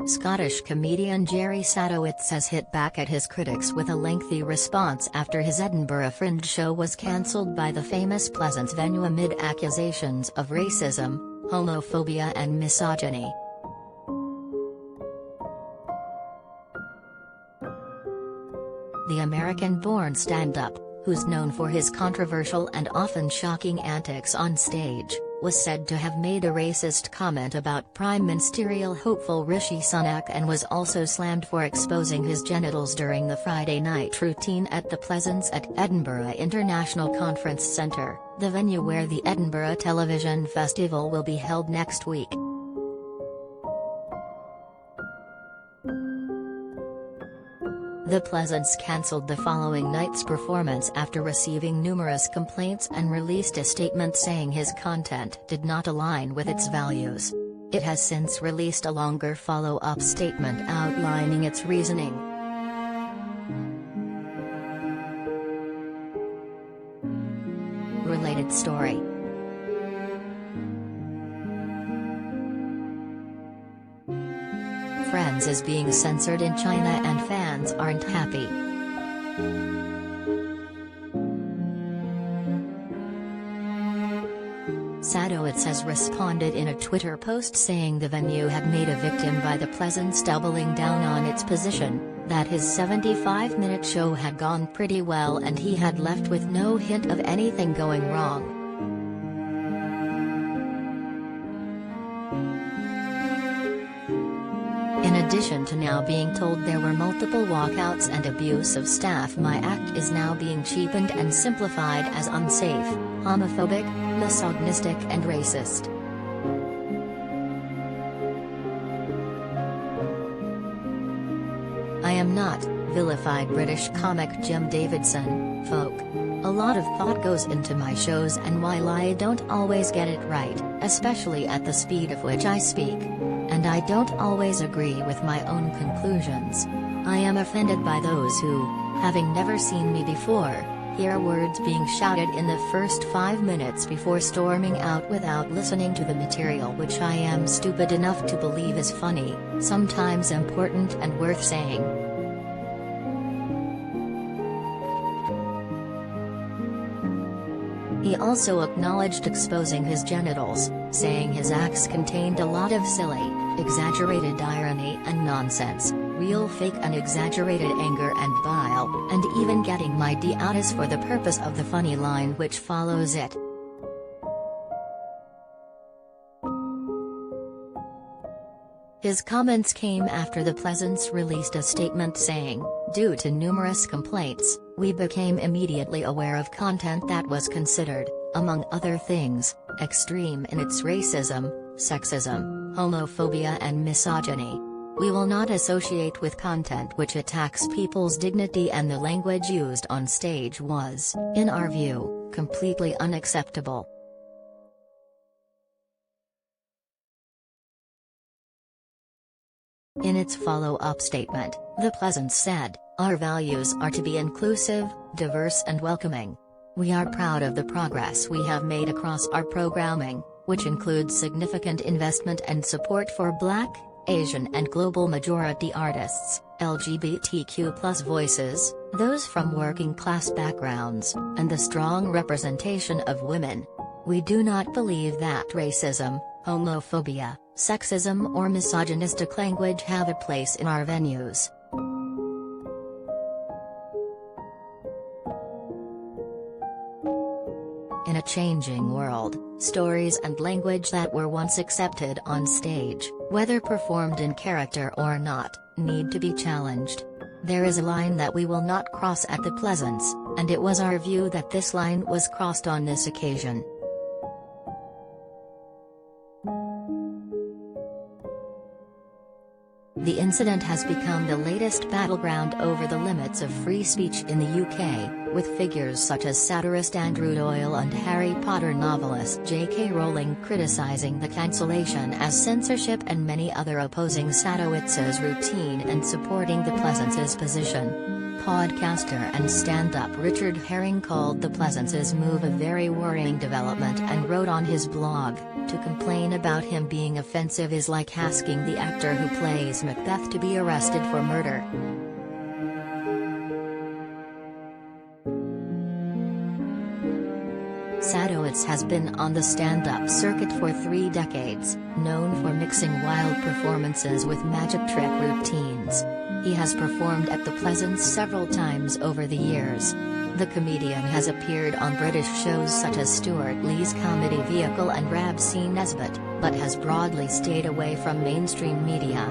Scottish comedian Jerry Sadowitz has hit back at his critics with a lengthy response after his Edinburgh Fringe show was cancelled by the famous Pleasance venue amid accusations of racism, homophobia and misogyny. The American-born stand-up, who's known for his controversial and often shocking antics on stage, was said to have made a racist comment about Prime Ministerial hopeful Rishi Sunak and was also slammed for exposing his genitals during the Friday night routine at the Pleasance at Edinburgh International Conference Centre, the venue where the Edinburgh Television Festival will be held next week. The Pleasance cancelled the following night's performance after receiving numerous complaints and released a statement saying his content did not align with its values. It has since released a longer follow-up statement outlining its reasoning. Related story. Friends is being censored in China and fans aren't happy. Sadowitz has responded in a Twitter post saying the venue had made a victim by the Pleasance, doubling down on its position that his 75-minute show had gone pretty well and he had left with no hint of anything going wrong. In addition to now being told there were multiple walkouts and abuse of staff, my act is now being cheapened and simplified as unsafe, homophobic, misogynistic and racist. I am not, vilified British comic Jim Davidson, folk. A lot of thought goes into my shows and while I don't always get it right, especially at the speed of which I speak, and I don't always agree with my own conclusions, I am offended by those who, having never seen me before, hear words being shouted in the first 5 minutes before storming out without listening to the material which I am stupid enough to believe is funny, sometimes important and worth saying. He also acknowledged exposing his genitals, saying his acts contained a lot of silly, exaggerated irony and nonsense, real fake and exaggerated anger and bile, and even getting my D out is for the purpose of the funny line which follows it. His comments came after the Pleasance released a statement saying, due to numerous complaints, we became immediately aware of content that was considered, among other things, extreme in its racism, sexism, homophobia and misogyny. We will not associate with content which attacks people's dignity, and the language used on stage was, in our view, completely unacceptable. In its follow-up statement, the Pleasance said, our values are to be inclusive, diverse and welcoming. We are proud of the progress we have made across our programming, which includes significant investment and support for Black, Asian and global majority artists, LGBTQ+ voices, those from working class backgrounds, and the strong representation of women. We do not believe that racism, homophobia, sexism or misogynistic language have a place in our venues. In a changing world, stories and language that were once accepted on stage, whether performed in character or not, need to be challenged. There is a line that we will not cross at the Pleasance, and it was our view that this line was crossed on this occasion. The incident has become the latest battleground over the limits of free speech in the UK, with figures such as satirist Andrew Doyle and Harry Potter novelist J.K. Rowling criticising the cancellation as censorship and many other opposing Sadowitz's routine and supporting the Pleasance's position. Podcaster and stand-up Richard Herring called the Pleasance's move a very worrying development and wrote on his blog, "To complain about him being offensive is like asking the actor who plays Macbeth to be arrested for murder." Sadowitz has been on the stand-up circuit for 3 decades, known for mixing wild performances with magic trick routines. He has performed at the Pleasance several times over the years. The comedian has appeared on British shows such as Stuart Lee's Comedy Vehicle and Rab C. Nesbitt, but has broadly stayed away from mainstream media.